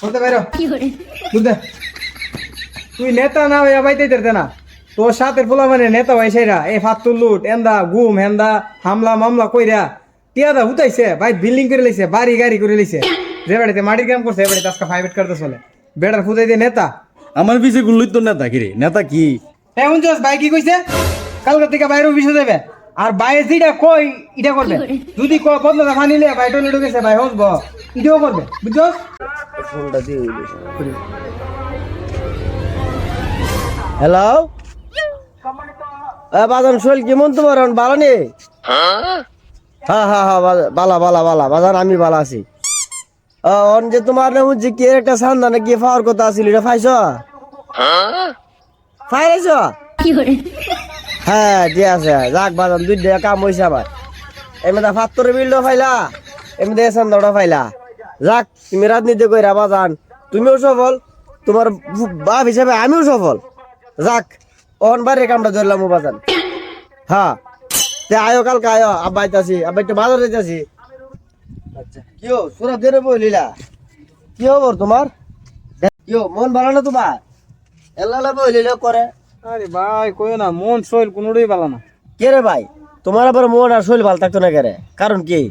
বলতে পারো বুঝতে তুই নেতা না হইয়া বাইতে দিতে না তোর সাথে পোলা মানে নেতা ভাই সেরা এই ফাতুল লুট এন্দা গুম হেন্দা হামলা মামলা কইরা টিয়াদা হুতাইছে ভাই বিল্ডিং করে লাইছে বাড়ি গাড়ি করে লাইছে যে বাড়িতে মাটির কাম করছে এ বাড়িতে আজকে প্রাইভেট করতে চলে বেটার ফুদাই দিয়ে নেতা আমার পিছে গুল্লই তো নেতা কি রে নেতা কি এখন চস ভাই কি কইছে কালকে থেকে বাইরে অফিসে যাবে আর বাইরে যেটা কই এটা করবে যদি কো বদলা ফানিলে ভাই টয়লেট গেছে ভাই হসব এটাও করবে বুঝছস হ্যালো বাজান শৈল কেমন তোমার ভালো নেই? হ্যাঁ হ্যাঁ হ্যাঁ বালা বালা বালা বাজান আমি ভালো আছি। যে তোমার নাম হচ্ছে কি একটা সান্দা নাকি পাওয়ার কথা আছিল এটা পাইছ? পাইছ? হ্যাঁ ঠিক আছে যাক বাজান দুইটা কাম হয়েছে আমার এমনি ফাত্তরের বিলটা পাইলা এমনি সান্দাটা পাইলা যাক তুমি রাজনীতি কইরা বাজান তুমিও সফল তোমার বাপ হিসাবে আমিও সফল যাক অন বারে কামটা ধরলাম বাজান হ্যাঁ তে আয়ো কালকে আয়ো আব্বা আইতাছি আব্বা একটু বাজার যাইতাছি। আচ্ছা কিও সুরাত ধরে বলিলা কি খবর তোমার? কিও মন ভালো না তোমার? এল্লা বলিলা করে আরে ভাই কই না মন শৈল কোনোটাই ভালো না। কে রে ভাই তোমার আবার মন আর শরীর ভালো থাকতো না কে রে কারণ কি?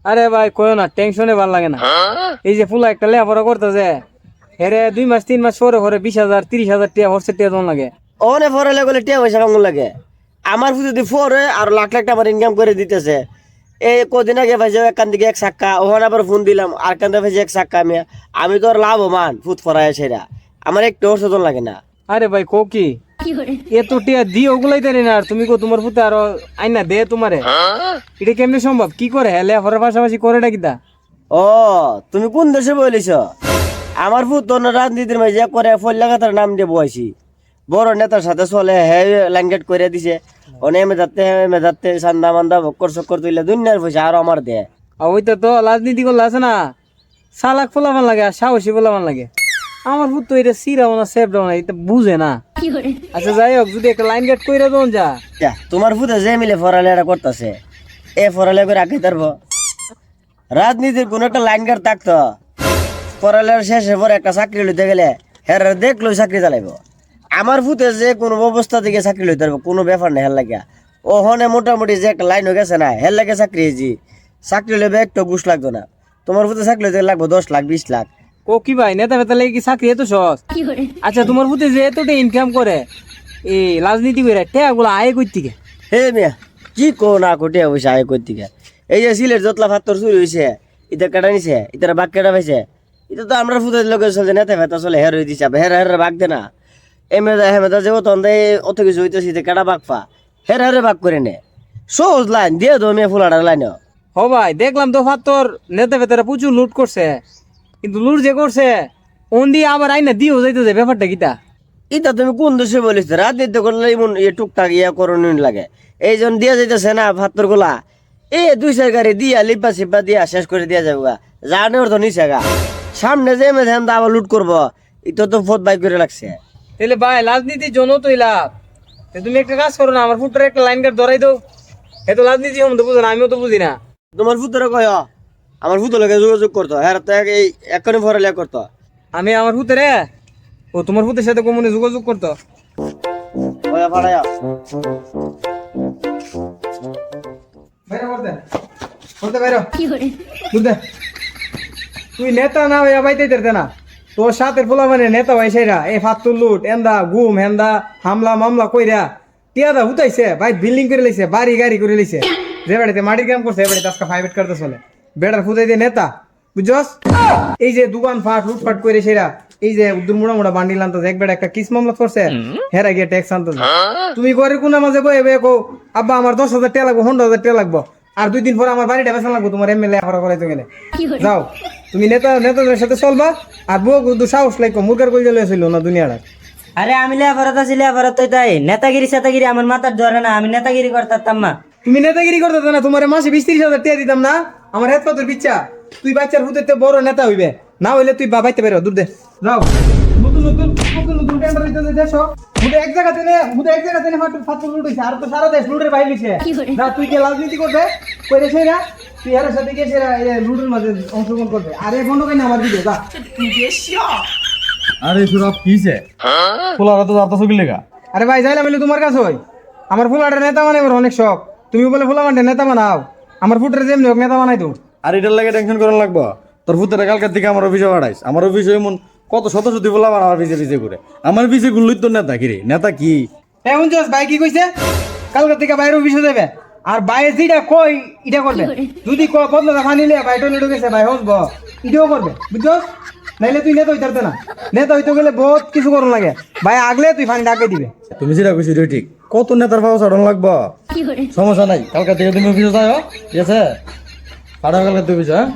আরে ভাই কই না টেনশনে ভালো লাগে না এই যে ফুলা একটা লেখাপড়া করতেছে হেরে 2 মাস 3 মাস পরে পরে 20,000 30,000 টাকা হচ্ছে টাকা দন লাগে ওনে ফরে লাগলে টিয়া পয়সা কামড় লাগে আমার যদি ফরে আর লাখ লাখ টাকা ইনকাম করে দিতেছে এই কদিন আগে ভাইজে এক কান দিকে এক সাক্কা ওখানে আবার ফোন দিলাম আর কান্দে ভাইজে এক সাক্কা আমি তো আর লাভবান ফুট ফরায় সেরা আমার একটু সচেতন লাগে না। আরে ভাই কো কি এত টিয়া দি ওগুলাই দেরি না আর তুমি কো তোমার ফুতে আরো আইনা দে তোমারে এটা কেমনে সম্ভব কি করে হেলে হরের পাশাপাশি করেটা কিতা? ও তুমি কোন দেশে বলিস? আমার ফুট তো রাজনীতির মাঝে করে ফল্লাঘাতার নাম দিয়ে বয়সী বড় নেতার সাথে চলে হে ল্যাঙ্গেট করে দিছে অনেক এমে যাতে সান্দা মান্দা ভক্কর চক্কর তুইলে দুনিয়ার পয়সা আর আমার দে ওইটা তো রাজনীতি করলে আছে না সালাক ফোলাবান লাগে আর সাহসী ফোলাবান লাগে আমার ফুট তো এটা সিরাও না সেফটাও না এটা বুঝে না। আচ্ছা যাই হোক যদি একটা লাইন গেট কইরা দন যা তোমার ফুটে যে মিলে ফরালেরা করতেছে এ ফরালে করে রাখতে পারবো রাজনীতির কোন একটা লাইন গার্ড থাকতো পড়ালের শেষে পরে একটা চাকরি লইতে গেলে হের দেখলো চাকরি চালাইব আমার ফুটে যে কোনো অবস্থা থেকে চাকরি লইতে পারবো কোনো ব্যাপার নেই হের লাগিয়া ওখানে মোটামুটি যে একটা লাইন হয়ে গেছে না হের লাগে চাকরি হয়েছি চাকরি লইবে একটু ঘুষ লাগতো না তোমার ফুটে চাকরি লইতে লাগবো 10 লাখ 20 লাখ। ও কি ভাই নেতা ফেতা লাগে কি চাকরি এত সহজ? আচ্ছা তোমার ফুটে যে এতটা ইনকাম করে এই রাজনীতি করে টাকা গুলো আয় কই থেকে? হে মিয়া কি কো না কোটে পয়সা আয় কই থেকে এই যে সিলেট যতলা ফাত্তর চুরি হয়েছে এটা কেটা নিছে ইতারা বাঘ কেটা পাইছে এটা তো আমরা ফুটের লোক চলছে নেতা ফেতা চলে হের হয়ে দিছে হের হের বাঘ দে না এমেদা হেমেদা যে অত কিছু হইতেছি কেটা বাঘ পা হের হেরে বাঘ করে নে সহজ লাইন দিয়ে দো মেয়ে ফুলাটার লাইন। ও ভাই দেখলাম তো ফাত্তর নেতা ফেতারা প্রচুর লুট করছে কিন্তু লুট যে করছে ওন দিয়ে আবার আইনা দিয়েও যাইতেছে ব্যাপারটা কিতা? এটা তুমি কোন দেশে বলিস রাজনীতি করলে এমন টুকটাক ইয়া করণ লাগে এই জন্য দিয়া যাইতেছে না ফাত্তর গুলা এ 2 গাড়ি দিয়া লিপা সিপা দিয়া শেষ করে দিয়া যাবো গা জানে ওর তো নিচে গা সামনে যে মেয়ে ধ্যান আবার লুট করবো এটা তো ফোট বাইক করে লাগছে। তাহলে ভাই রাজনীতির জন্য তো লাভ তুমি একটা কাজ করো না আমার ফুটের একটা লাইন গার্ড ধরাই দাও এ তো রাজনীতি সম্বন্ধে বুঝো না আমিও তো বুঝি না। তোমার ফুতরে কয় আমার ফুতর লোকে যোগাযোগ করতো হ্যাঁ তো এই এক্ষণে ফরালে করতো আমি আমার ফুতেরে ও তোমার ফুতের সাথে কমনে যোগাযোগ করতো ভাড়ায়া তুই নেতা না হইয়া বাইতে দিতে না তোর সাথে পোলা মানে নেতা ভাই সেরা এই ফাতুল লুট এন্দা গুম হেন্দা হামলা মামলা কইরা টিয়াদা হুতাইছে ভাই বিল্ডিং করে লাইছে বাড়ি গাড়ি করে লাইছে যে বাড়িতে মাটির কাম করছে এ বাড়িতে আজকে প্রাইভেট করতে চলে বেটার ফুতাই দিয়ে নেতা বুঝছস? এই যে দোকান ফাট লুটফাট করে সেরা এই যে উদ্দুর মোড়া মোড়া বান্ডিল আনতো একবার একটা কিস মামলা করছে হেরা গিয়ে ট্যাক্স আনতো তুমি ঘরে কোন মাঝে বয়ে বয়ে কো আব্বা আমার 10,000 টাকা লাগবো 100,000 টাকা লাগবো আর 2 দিন পরে আমার বাড়িটা বেচা লাগবো তোমার এমএলএ আফারা করাইতে গেলে যাও তুমি নেতাদের সাথে চলবা আর বউ কিন্তু সাহস লাগবো মুরগার কই গেলে ছিল না দুনিয়াটা। আরে আমি লেফারত আছি লেফারত তো তাই নেতাগিরি সেতাগিরি আমার মাথার ধরে না আমি নেতাগিরি করতাম না। তুমি নেতাগিরি করতে না তোমার মাসে 20-30,000 টাকা দিতাম না আমার হেড পাতের বিচ্ছা তুই বাচ্চার হুতে বড় নেতা হইবে না হইলে তুই বাইতে বেরো দূর দে যাও নতুন নতুন নতুন নতুন টেন্ডার দিতে দেশো হুতে এক জায়গাতে ফাতুল লুট হইছে আর তো সারা দেশ লুটের বাইরে লিছে না তুই কি রাজনীতি করবে কইরে সেই না তুই এর সাথে গেছে লুডুর মাঝে অংশগ্রহণ করবে আরে বন্ধ কেন আমার দিকে যা আরে সুরভ কিছে পোলারা তো যাতা চকিল লেগা আরে ভাই যাইলাম বলে তোমার কাছে হই আমার ফুলাটের নেতা বানাইবার অনেক শখ তুমি বলে ফুলা মাঠে নেতা বানাও আমার ফুটের যেমনি হোক নেতা বানাই তো আর এটার লাগে টেনশন করার লাগবো তোর ভূতের কালকার থেকে আমার অফিসে বাড়াইস আমার অফিসে এমন কত শত শত পোলা আমার পিছে পিছে ঘুরে আমার পিছে গুলোই তো নেতা কিরে নেতা কি এ শুনছস ভাই কি কইছে কালকে থেকে বাইরে অফিসে যাবে আর বাইরে যেটা কই এটা করবে যদি বদলা ফানিলে ভাই টয়লেটে গেছে ভাই হসব এটাও করবে বুঝছস নাইলে তুই নেতা হইতে না নেতা হইতে গেলে বহুত কিছু করুন লাগে ভাই আগলে তুই ফানি ডাকে দিবে তুমি যেটা কইছো এটা ঠিক কত নেতার পাওয়া চড়ন লাগবো সমস্যা নাই কালকা থেকে তুমি অফিসে যাও ঠিক আছে কালকা থেকে অফিসে হ্যাঁ